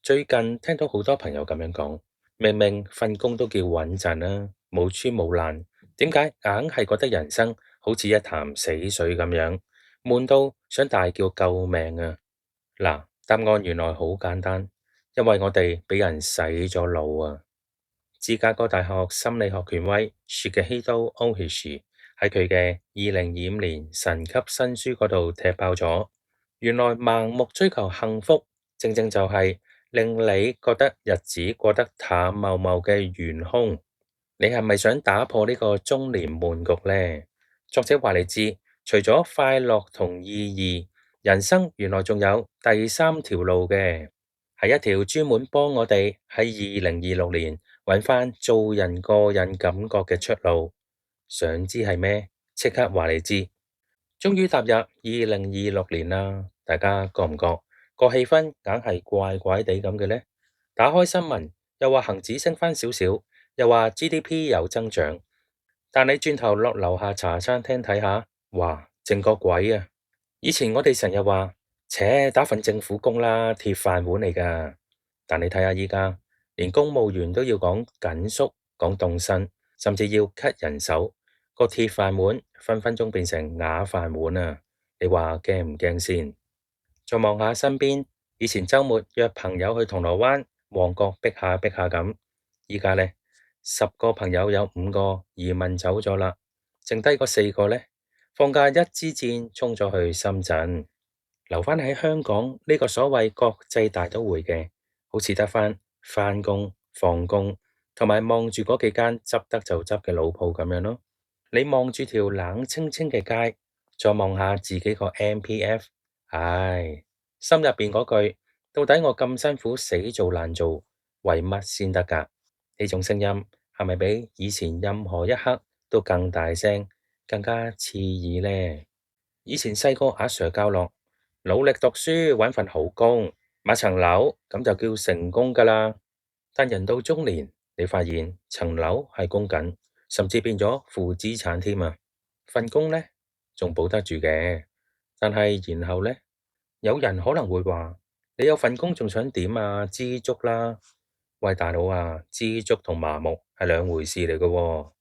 最近聽到好多朋友咁樣講，明明份工都叫穩陣啦，冇穿冇爛，點解硬係覺得人生好似一潭死水咁樣，悶到想大叫救命啊！嗱，答案原來好簡單，因為我哋俾人洗咗腦啊！芝加哥大學心理學權威 Shigehito Ohishi 喺佢嘅2025年神級新書嗰度踢爆咗，原來盲目追求幸福，正正就係令你覺得日子過得淡茂茂嘅元兇。你係咪想打破呢個中年悶局呢？作者話你知，除咗快樂同意義，人生原來仲有第三條路嘅，係一條專門幫我哋喺2026年揾翻做人個人感覺嘅出路。想知係咩？即刻話你知。終於踏入2026年啦，大家覺唔覺個氣氛硬係怪怪地咁嘅呢？打開新聞又話恒指升翻少少，又話 GDP 有增長，但你轉頭落樓下茶餐廳睇下，哇，靜個鬼啊！以前我哋成日話，打份政府工啦，鐵飯碗嚟噶。但你睇下依家，連公務員都要講緊縮、講凍薪，甚至要 cut 人手，個鐵飯碗分分鐘變成瓦飯碗啊！你話驚唔驚先？再望下身邊，以前周末約朋友去銅鑼灣、旺角逼下逼下咁，依家呢，10個朋友有5個移民走咗啦，剩低嗰4個呢，放假一支箭衝咗去深圳，留返喺香港呢個所謂國際大都會嘅，好似得返工、放工，同埋望住嗰幾間執得就執嘅老鋪咁樣咯。你望住條冷清清嘅街，再望下自己個 MPF，唉，心入邊嗰句，到底我咁辛苦死做爛做，為乜先得㗎？呢種聲音係咪比以前任何一刻都更大聲，更加刺耳呢？以前細個阿 Sir 教落，努力讀書搵份好工，買層樓咁就叫成功㗎啦。但人到中年，你發現層樓係供緊，甚至變咗負資產添啊！份工呢，仲保得住嘅，但係然後呢，有人可能會話：你有份工仲想點啊？知足啦！喂，大佬啊，知足同麻木係兩回事嚟嘅喎。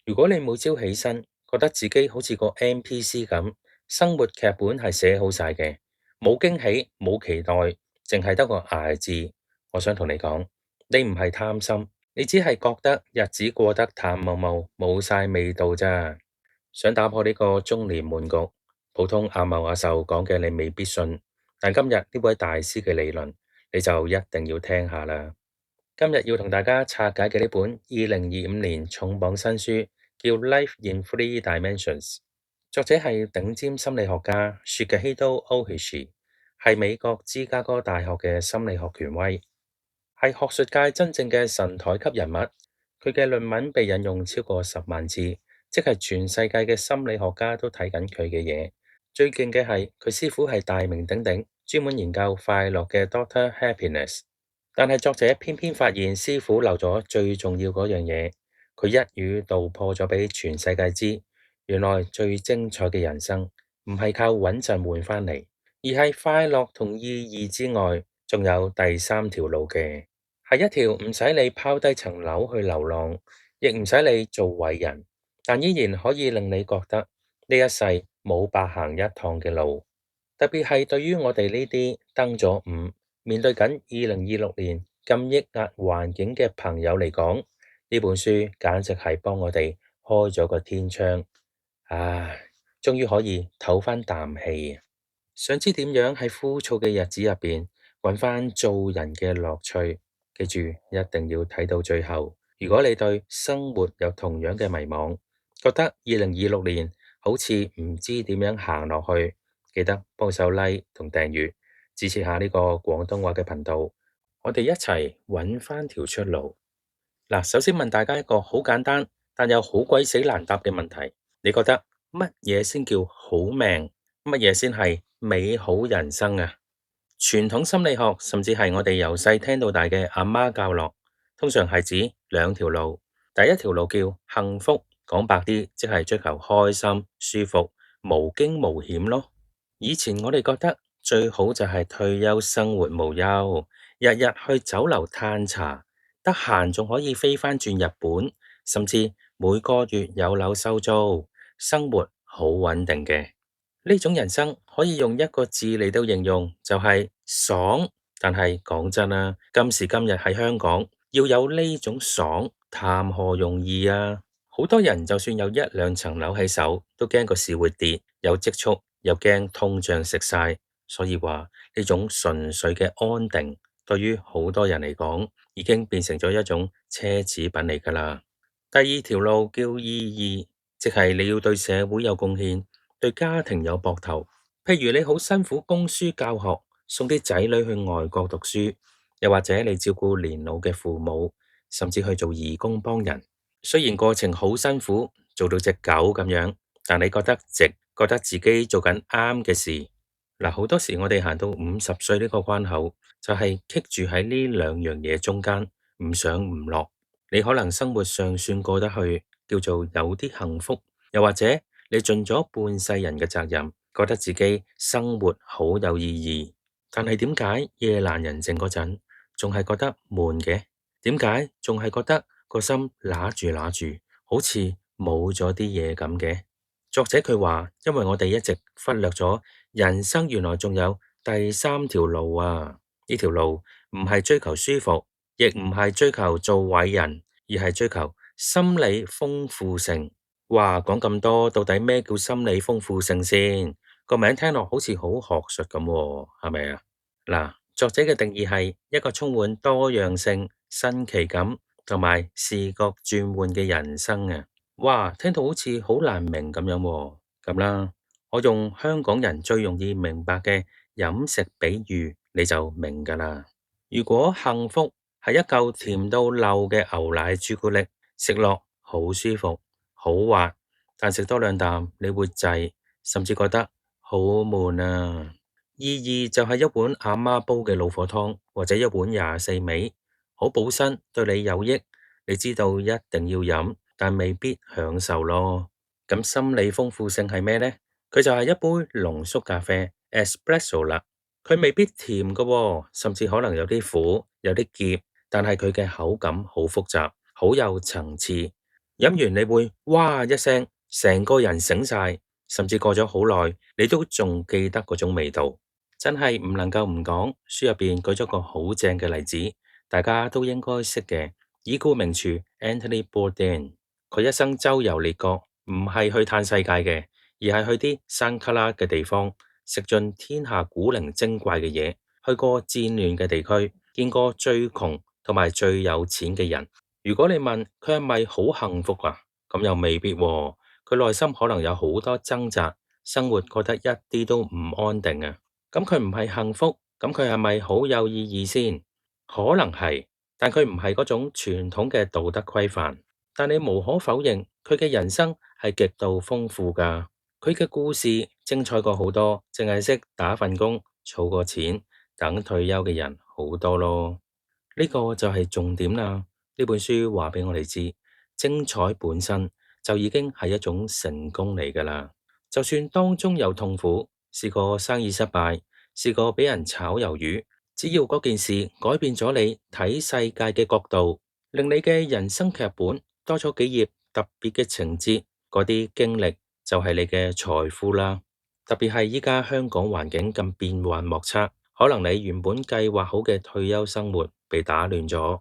如果你每朝起身覺得自己好似個 NPC 咁，生活劇本係寫好晒嘅，冇驚喜，冇期待，淨係得個捱字，我想同你講，你唔係貪心，你只係覺得日子過得淡茂茂，冇晒味道咋。想打破呢個中年悶局，普通阿茂阿壽講嘅你未必信，但今日呢位大師嘅理論，你就一定要聽下啦。今日要同大家拆解嘅呢本2025年重磅新書，叫《Life in Three Dimensions》，作者係頂尖心理學家 Shigehito Ohishi，係美國芝加哥大學嘅心理學權威，係學術界真正嘅神台級人物。佢嘅論文被引用超過10萬次，即係全世界嘅心理學家都睇緊佢嘅嘢。最勁嘅係佢師傅係大名鼎鼎，專門研究快樂嘅 Doctor Happiness。但係作者偏偏發現師傅漏咗最重要嗰樣嘢，佢一語道破咗俾全世界知，原來最精彩嘅人生唔係靠穩陣換翻嚟，而係快樂同意義之外，仲有第三條路嘅，係一條唔使你拋低層樓去流浪，亦唔使你做偉人，但依然可以令你覺得呢一世冇白行一趟嘅路。特別係對於我哋呢啲登咗5，面對緊2026年咁抑壓環境嘅朋友嚟講，呢本書簡直係幫我哋開咗個天窗，唉，終於可以唞翻啖氣。想知點樣喺枯燥嘅日子入邊揾翻做人嘅樂趣？記住一定要睇到最後。如果你對生活有同樣嘅迷茫，覺得2026年好似唔知點樣行落去，記得幫手 like 同訂閱，支持下呢個廣東話嘅頻道，我哋一齊揾翻條出路。嗱，首先問大家一個好簡單但又好鬼死難答嘅問題，你覺得乜嘢先叫好命？乜嘢先係美好人生啊？傳統心理學甚至係我哋由細聽到大嘅阿媽教落，通常係指2條路。第一條路叫幸福，講白啲，即係追求開心、舒服、無驚無險咯。以前我哋覺得最好就係退休生活無憂，日日去酒樓嘆茶，得閒仲可以飛返轉日本，甚至每個月有樓收租，生活好穩定嘅。呢種人生可以用一個字嚟到形容，就係爽。但係講真啦，今時今日喺香港要有呢種爽，談何容易啊！好多人就算有一兩層樓喺手，都驚個市會跌，有積蓄又驚通脹食晒，所以話呢種純粹嘅安定，對於好多人嚟講，已經變成咗一種奢侈品嚟噶啦。第二條路叫意義，即係你要對社會有貢獻，對家庭有膊頭。譬如你好辛苦供書教學，送啲仔女去外國讀書，又或者你照顧年老嘅父母，甚至去做義工幫人。雖然過程好辛苦，做到隻狗咁樣，但你覺得值，覺得自己做緊啱嘅事。嗱，好多時我哋行到50歲呢個關口，就係棘住喺呢兩樣嘢中間，唔上唔落。你可能生活尚算過得去，叫做有啲幸福，又或者你盡咗半世人嘅責任，覺得自己生活好有意義。但係點解夜闌人靜嗰陣，仲係覺得悶嘅？點解仲係覺得個心揦住揦住，好似冇咗啲嘢咁嘅？作者佢話，因為我哋一直忽略咗人生原來仲有第三條路啊！呢條路唔係追求舒服，亦唔係追求做偉人，而係追求心理豐富性。哇，講咁多，到底咩叫心理豐富性先？個名聽落好似好學術咁喎，係咪啊？嗱，作者嘅定義係一個充滿多樣性、新奇感同埋視覺轉換嘅人生啊！哇，聽到好似好難明咁樣喎。咁啦，我用香港人最容易明白嘅飲食比喻，你就明㗎啦。如果幸福係一嚿甜到漏嘅牛奶朱古力，食落好舒服、好滑，但食多兩啖你會滯，甚至覺得好悶啊！意義就係一碗阿媽煲嘅老火湯，或者一碗24味，好補身，對你有益。你知道一定要飲，但未必享受咯。咁心理豐富性係咩呢？佢就係一杯濃縮咖啡 espresso 啦。佢未必甜㗎喎，甚至可能有啲苦，有啲澀，但係佢嘅口感好複雜，好有層次。飲完你會哇一聲，成個人醒晒，甚至過咗好耐，你都仲記得嗰種味道。真係唔能夠唔講，書入邊舉咗個好正嘅例子，大家都應該識嘅。已故名廚 Anthony Bourdain，佢一生周遊列國，唔係去嘆世界嘅，而係去啲山卡拉嘅地方，食盡天下古靈精怪嘅嘢，去過戰亂嘅地區，見過最窮同埋最有錢嘅人。如果你問佢係咪好幸福啊？咁又未必喎，佢內心可能有好多掙扎，生活覺得一啲都唔安定啊。咁佢唔係幸福，咁佢係咪好有意義先？可能係，但佢唔係嗰種傳統嘅道德規範。但你無可否認，佢嘅人生係極度豐富噶。佢嘅故事精彩過好多，淨係識打份工，儲個錢，等退休嘅人好多咯。呢個就係重點啦。呢本書話俾我哋知，精彩本身就已經係一種成功嚟噶啦。就算當中有痛苦，試過生意失敗，試過俾人炒魷魚，只要嗰件事改變咗你睇世界嘅角度，令你嘅人生劇本多咗幾頁特別嘅情節，嗰啲經歷就係你嘅財富啦。特別係依家香港環境咁變幻莫測，可能你原本計劃好嘅退休生活被打亂咗。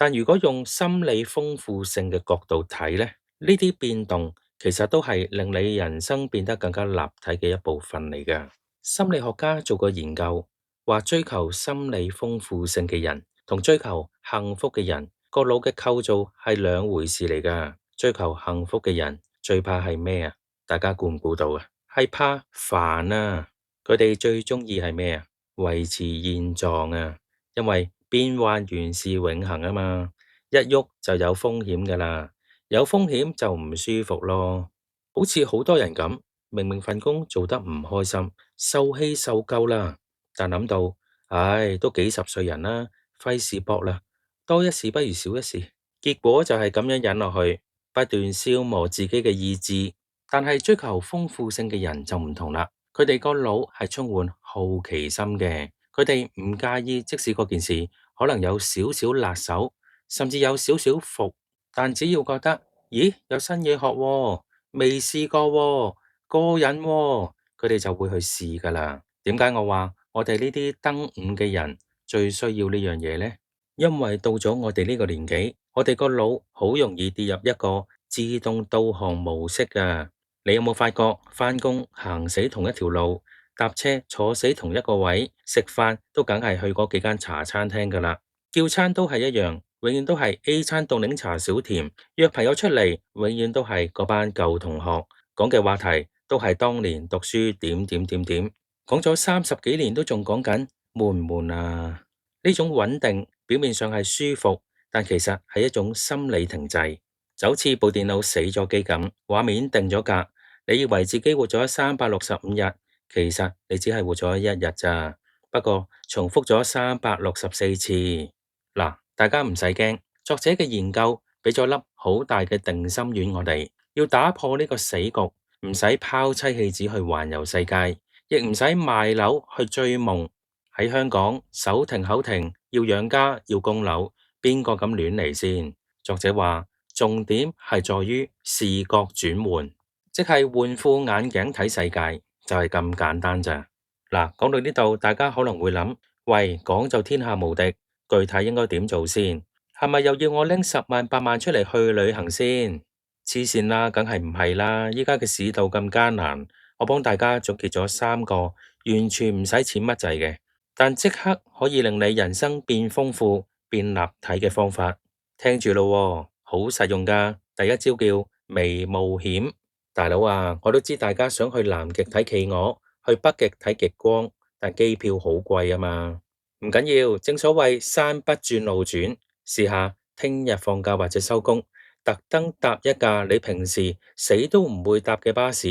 但如果用心理豐富性嘅角度睇咧，呢啲變動其實都係令你人生變得更加立體嘅一部分嚟㗎。心理學家做過研究，話追求心理豐富性嘅人同追求幸福嘅人個腦嘅構造係兩回事嚟㗎。追求幸福嘅人最怕係咩啊？大家估唔估到啊？係怕煩啊！佢哋最中意係咩啊？維持現狀啊！因為變幻原是永恆啊嘛，一喐就有風險噶啦，有風險就唔舒服咯。好似好多人咁，明明份工做得唔開心，受氣受夠啦，但諗到，唉，都幾十歲人啦，費事搏啦，多一事不如少一事，結果就係咁樣忍落去，不斷消磨自己嘅意志。但係追求豐富性嘅人就唔同啦，佢哋個腦係充滿好奇心嘅。佢哋唔介意，即使嗰件事可能有少少辣手，甚至有少少伏，但只要覺得，咦，有新嘢學喎，未試過喎，過癮喎，佢哋就會去試噶啦。點解我話我哋呢啲登五嘅人最需要呢樣嘢呢？因為到咗我哋呢個年紀，我哋個腦好容易跌入一個自動導航模式噶。你有冇發覺返工行死同一條路，搭車坐死同一個位，食飯都梗係去嗰幾間茶餐廳噶啦，叫餐都係一樣，永遠都係 A 餐凍檸茶少甜，約朋友出嚟永遠都係嗰班舊同學，講嘅話題都係當年讀書點點點點，講咗30幾年都仲講緊，悶唔悶啊？呢種穩定表面上係舒服，但其實係一種心理停滯，就好似部電腦死咗機咁，畫面定咗格，你以為自己活咗365日，其實你只係活咗一日咋。不過重複咗364次。嗱，大家唔使驚，作者嘅研究俾咗粒好大嘅定心丸我哋，要打破呢個死局，唔使拋妻棄子去環遊世界，亦唔使賣樓去追夢。喺香港手停口停，要養家要供樓，邊個咁亂嚟先？作者話重點係在於視覺轉換，即係換副眼鏡睇世界，就係咁簡單咋。嗱，講到呢度，大家可能會諗，喂，講就天下無敵，具體應該點做先？係咪又要我拎10萬8萬出嚟去旅行先？黐線啦，梗係唔係啦！依家嘅市道咁艱難，我幫大家總結咗3個完全唔使錢乜滯嘅，但即刻可以令你人生變豐富、變立體嘅方法，聽住咯，好實用噶。第一招叫微冒險。大佬啊，我都知大家想去南極睇企鵝，去北極睇極光，但機票好貴啊嘛。唔緊要，正所謂山不轉路轉，試下聽日放假或者收工，特登搭一架你平時死都唔會搭嘅巴士，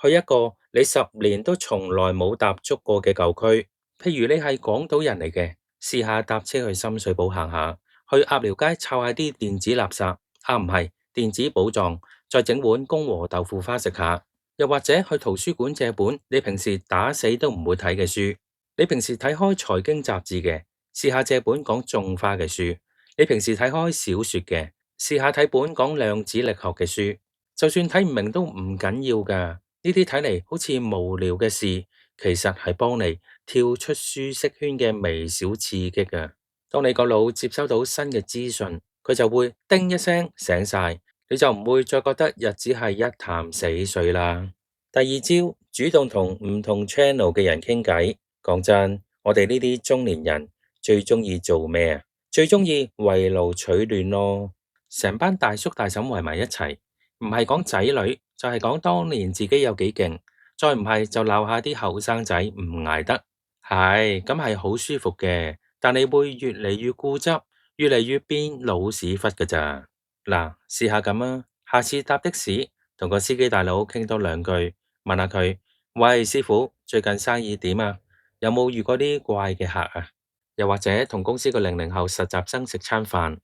去一個你10年都從來冇踏足過嘅舊區。譬如你係港島人嚟嘅，試下搭車去深水埗行下，去鴨寮街摷下啲電子垃圾，唔係電子寶藏，再整碗公和豆腐花食下。又或者去圖書館借本你平時打死都唔會睇嘅書。你平時睇開財經雜誌嘅，試下借本講種花嘅書。你平時睇開小說嘅，試下睇本講量子力學嘅書。就算睇唔明都唔緊要噶，呢啲睇嚟好似無聊嘅事，其實係幫你跳出舒適圈嘅微小刺激啊！當你個腦接收到新嘅資訊，佢就會叮一聲醒晒，你就唔會再覺得日子係一潭死水啦。第二招，主動同唔同 channel 嘅人傾偈。講真，我哋呢啲中年人最鍾意做咩啊？最鍾意圍爐取暖咯，成班大叔大嬸圍埋一齊，唔係講仔女，就係講當年自己有幾勁，再唔係就鬧下啲後生仔唔捱得。係，咁係好舒服嘅，但你會越嚟越固執，越嚟越變老屎忽㗎咋。嗱，試下咁啊，下次搭的士，同個司機大佬傾多2句，問下佢，喂，師傅，最近生意點啊？有冇遇過啲怪嘅客啊？又或者同公司個00後實習生食餐飯，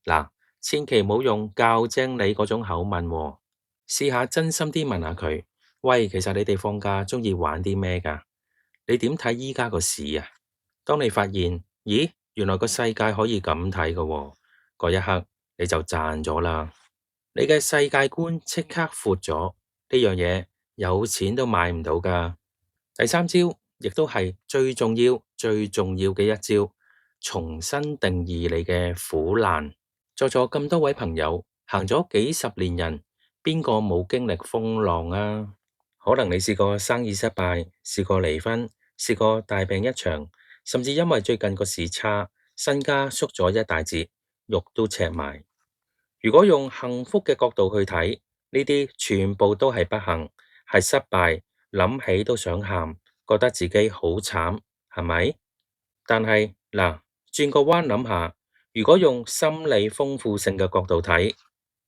嗱，千祈唔好用教精你嗰種口吻喎，試下真心啲問下佢，喂，其實你哋放假鍾意玩啲咩㗎？你點睇依家個市啊？當你發現，咦，原來個世界可以咁睇㗎喎，嗰一刻你就賺咗啦，你嘅世界觀即刻闊咗，呢樣嘢有錢都買唔到㗎。第3招，亦都係最重要、最重要嘅一招，重新定義你嘅苦難。在座咁多位朋友，行咗幾十年人，邊個冇經歷風浪啊？可能你試過生意失敗，試過離婚，試過大病一場，甚至因為最近個市差，身家縮咗一大截，肉都赤埋。如果用幸福嘅角度去睇，呢啲全部都係不幸，係失敗。諗起都想喊，覺得自己好慘，係咪？但係嗱，轉個彎諗下，如果用心理豐富性嘅角度睇，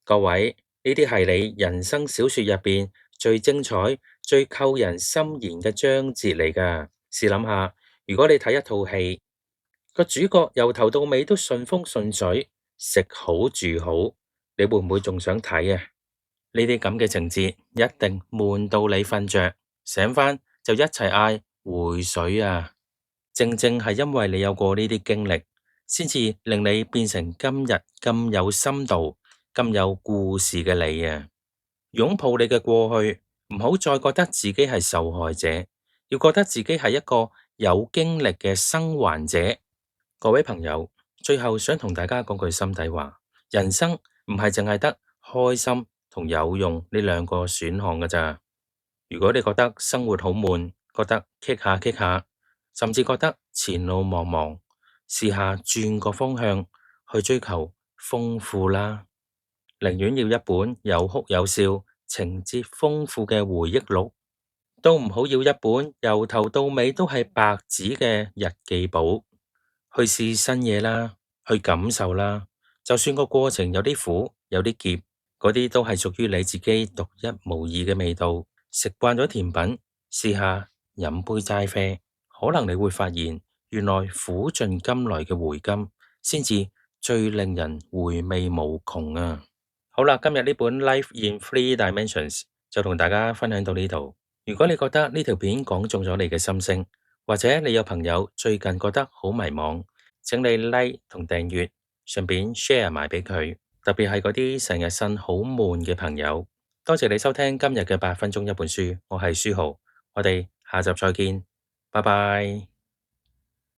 各位，呢啲係你人生小說入邊最精彩、最扣人心弦嘅章節嚟㗎。試諗下，如果你睇一套戲，個主角由頭到尾都順風順水，食好住好，你會唔會仲想睇啊？呢啲咁嘅情節一定悶到你瞓着。醒返就一齊嗌回水啊！正正係因為你有過呢啲經歷，先至令你變成今日咁有深度、咁有故事嘅你啊！擁抱你嘅過去，唔好再覺得自己係受害者，要覺得自己係一個有經歷嘅生還者。各位朋友，最後想同大家講句心底話：人生唔係淨係得開心同有用呢兩個選項㗎咋。如果你覺得生活好悶，覺得棘下棘下，甚至覺得前路茫茫，試下轉個方向去追求豐富啦。寧願要一本有哭有笑、情節豐富嘅回憶錄，都唔好要一本由頭到尾都係白紙嘅日記簿。去試新嘢啦，去感受啦。就算個過程有啲苦，有啲澀，嗰啲都係屬於你自己獨一無二嘅味道。食慣咗甜品，試下飲杯齋啡，可能你會發現，原來苦盡甘來嘅回甘，先至最令人回味無窮啊！好啦，今日呢本《Life in Three Dimensions》就同大家分享到呢度。如果你覺得呢條片講中咗你嘅心聲，或者你有朋友最近覺得好迷茫，請你 like 同訂閱，順便 share 埋俾佢。特別係嗰啲成日呻好悶嘅朋友。多謝你收聽今日嘅8分鐘一本書，我係書豪，我哋下集再見，拜拜。